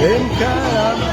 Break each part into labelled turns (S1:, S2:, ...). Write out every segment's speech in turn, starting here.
S1: En karanlık.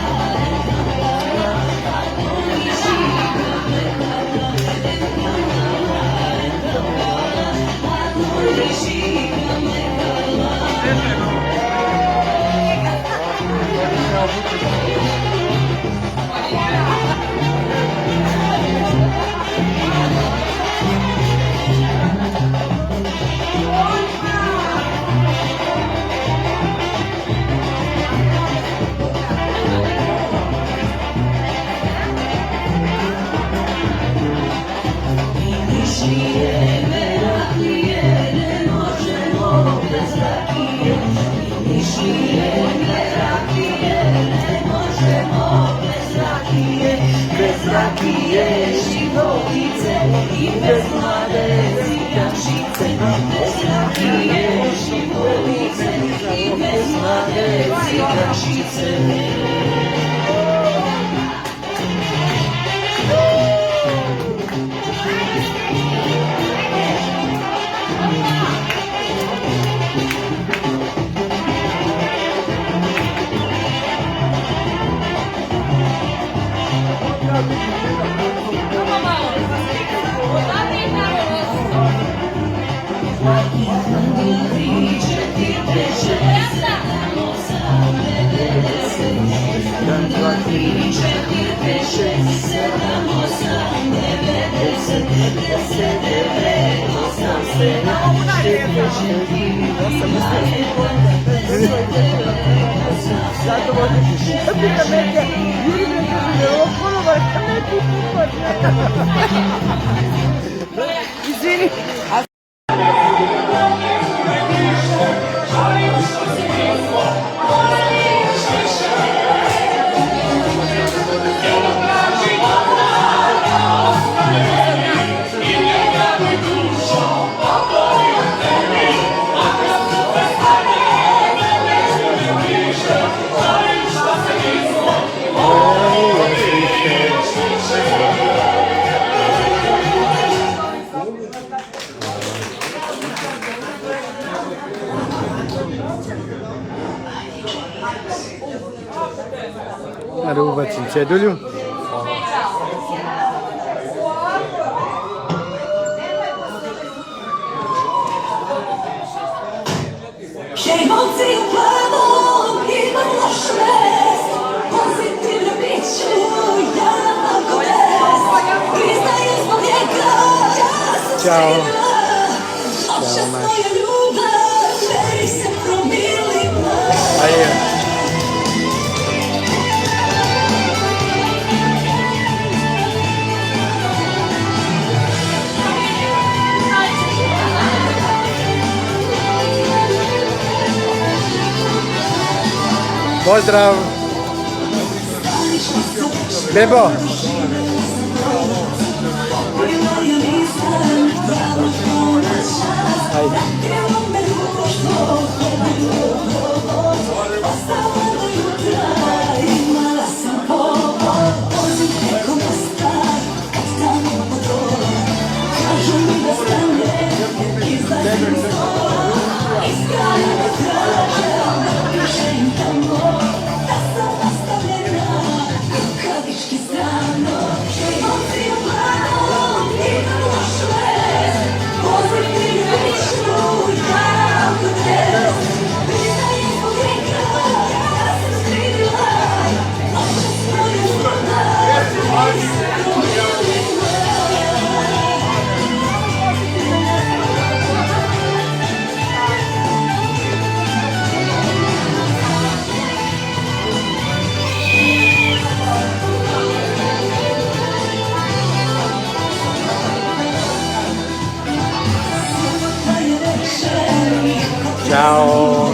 S2: Rakije, životice i bez mlade zidančice. Bez rakije, životice i bez mlade zidančice.
S3: Извини.
S1: Hadi ubacim Čedulju.
S2: Šejmovci u plavom imala švest, pozitivno biću ja ako vest, priznaju zbog njega, ja sam skrivila, noća svoja ljubav, veri se promilima.
S1: Pozdrav! Bebo! Ajde. Ćao!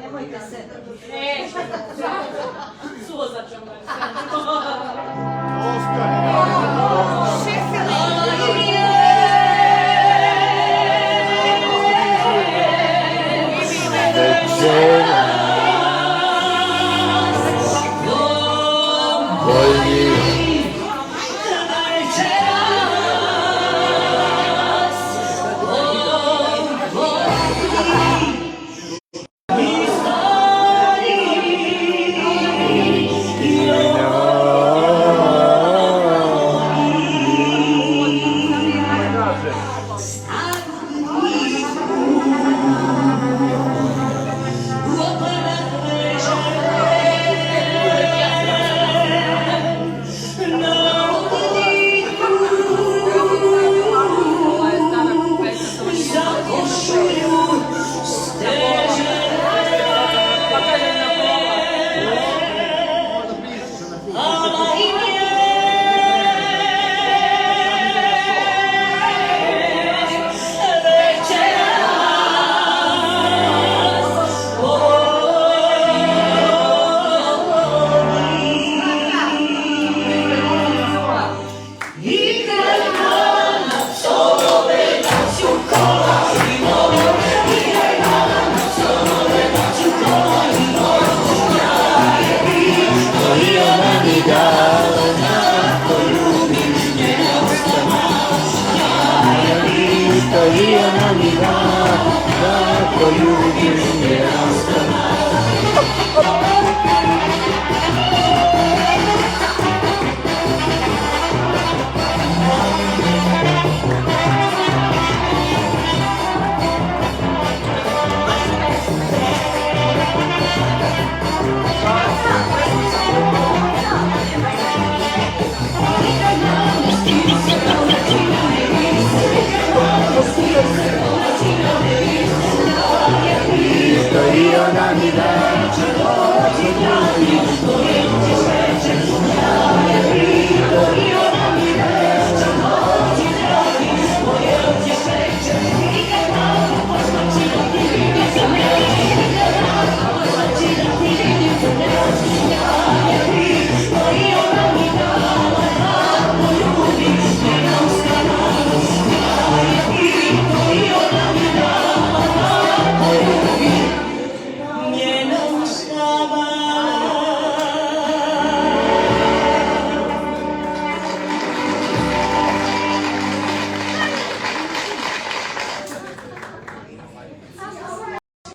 S2: Nemojte se.
S3: Suza ćemo.
S1: Večera bolji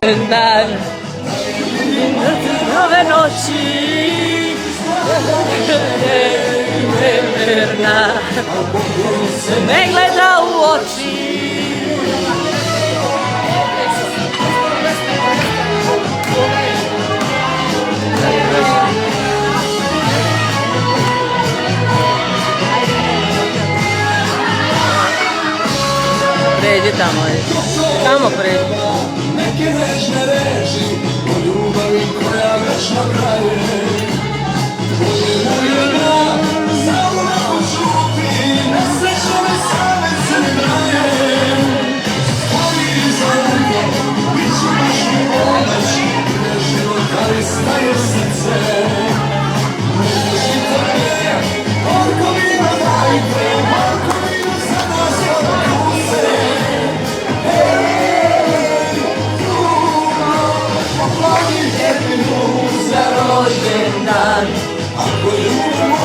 S3: Dan nove noći neverna me gleda u oči. Pređi tamo, tamo pređi.
S4: Neke večne reži o ljubavi koja večno traje. Tvoj dan zauvijek šuti, nesrećno me same crnaje. Stoji za ugom, bit ću baš mi pomoć, gdje život ali staje srce. Nežite me, orkovima dajte, orkovima za nas odnose.
S3: Za rođendan,
S4: Ako ljubav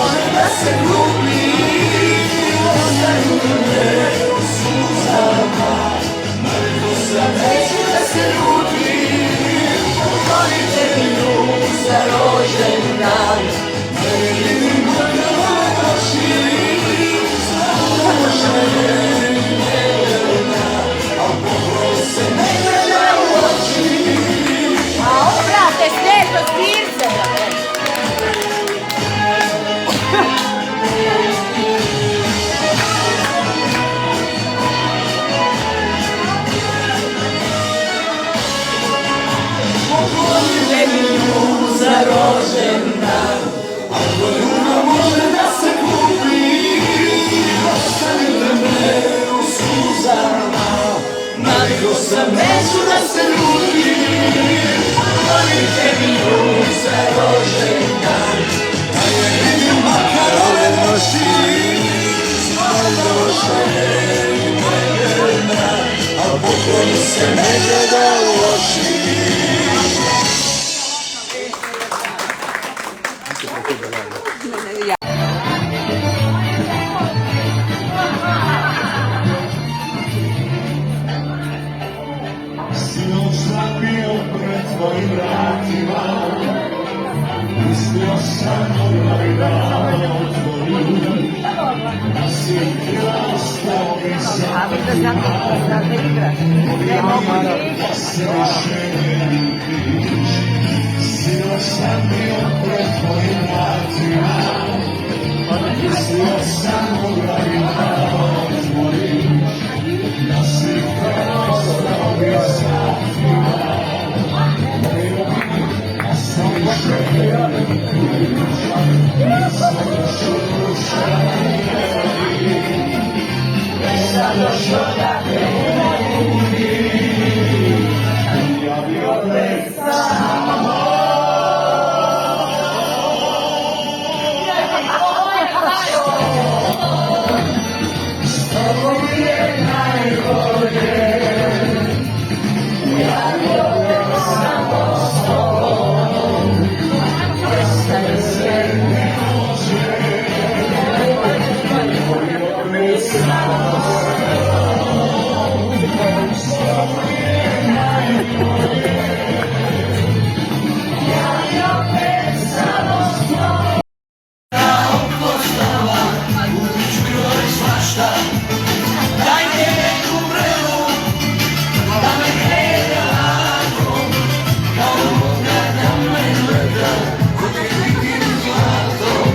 S4: Neću da se ljutim, volite mi za rođendan, da je vidim makar ove noći, došla je neverna, a pokloni se ne gleda u oči. Sinoć sam bio pred tvojim vratima, mislio sam ovaj dan otvorim, da si htjela ostao mi zavrtima, da se više ne ljubiš. Sinoć sam bio pred tvojim vratima, mislio sam ovaj dan otvorim, da si htjela ostao mi zavrtima, da se više ne ljubiš. Nisam došao do nisam došao da te uvidim, ja bi opet samo. S tobom je najbolje, ja bi opet samo s tobom, prestane sve ne može, opet samo s tobom, s tobom je najbolje, ja bi opet samo s tobom. Kao poznala, uvijek bilo je svašta, dajte neku vrelu, da me krene lakom, kao Boga da me gleda, kod je vidim zlatom.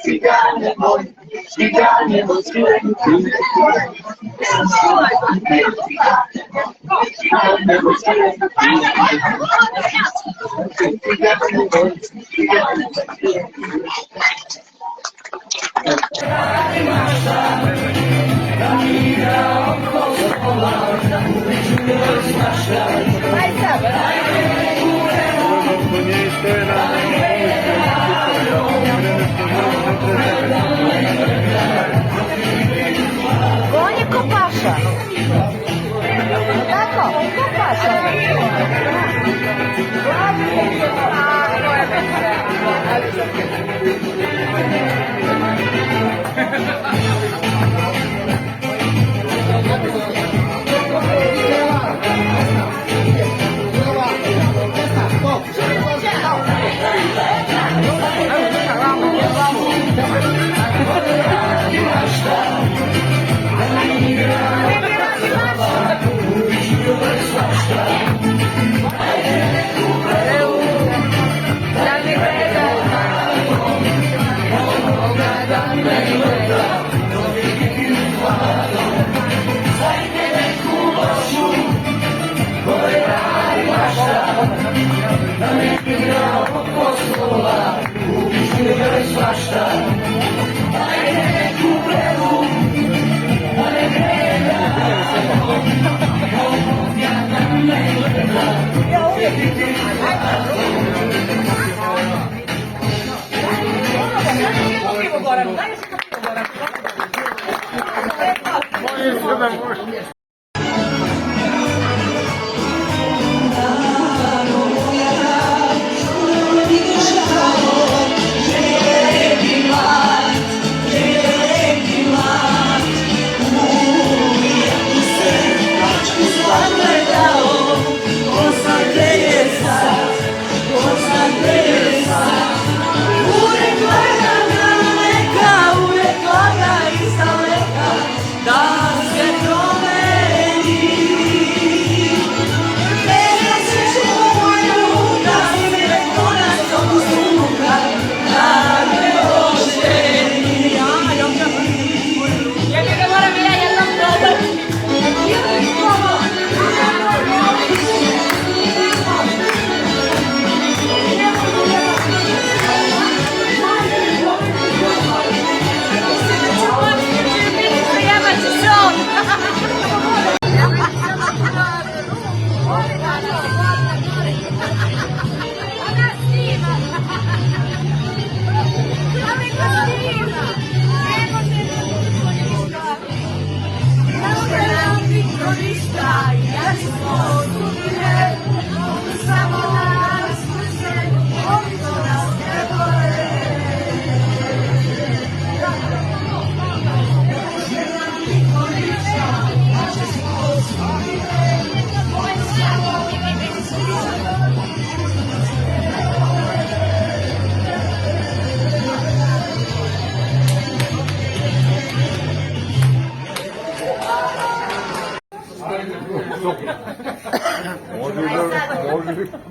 S4: Cigane,
S2: On je ko paša. Tako, ko paša.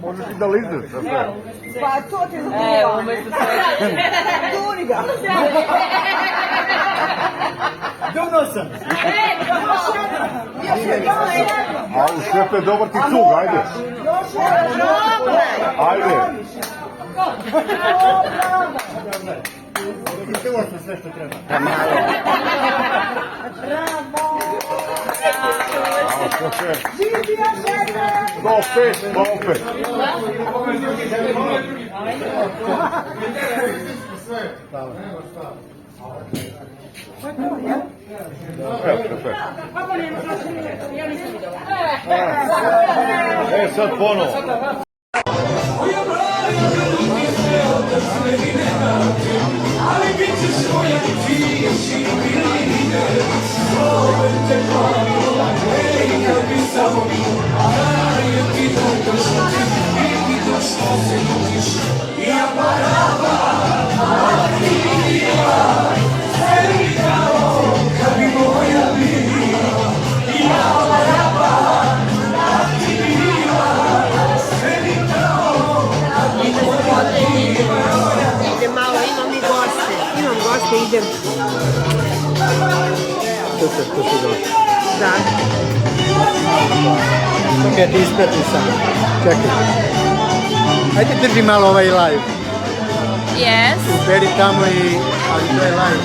S1: Možeš i da lizneš za sve.
S2: Pa to ti zbog.
S3: Umjesto sve.
S2: Duri ga.
S5: Dumno sam.
S2: Još je to jedno.
S1: A u šefe dobar ti cug, ajde.
S2: Još je jedno.
S1: Ajde.
S5: Čuo sam sve što treba.
S1: A šefe,
S2: Živi još jedno.
S1: do opet, do opet. Evo šefe. E sad ponovo.
S4: Ali bit ćeš moja i ti te hvala, ej, kad bi samo ja ti to što ti to što se nudiš. Ja parava, a ti sve mi kao kad bi moja bila. Ja parava, a ti sve mi kao kad bi moja bila.
S2: Idem malo, imam i goste. Imam goste, idem.
S5: tu si došli.
S3: Da.
S5: Čekaj, ti isprati sam. Čekaj. Ajde drži malo ovaj live.
S3: Yes.
S5: Beri tamo i... Ali to je live.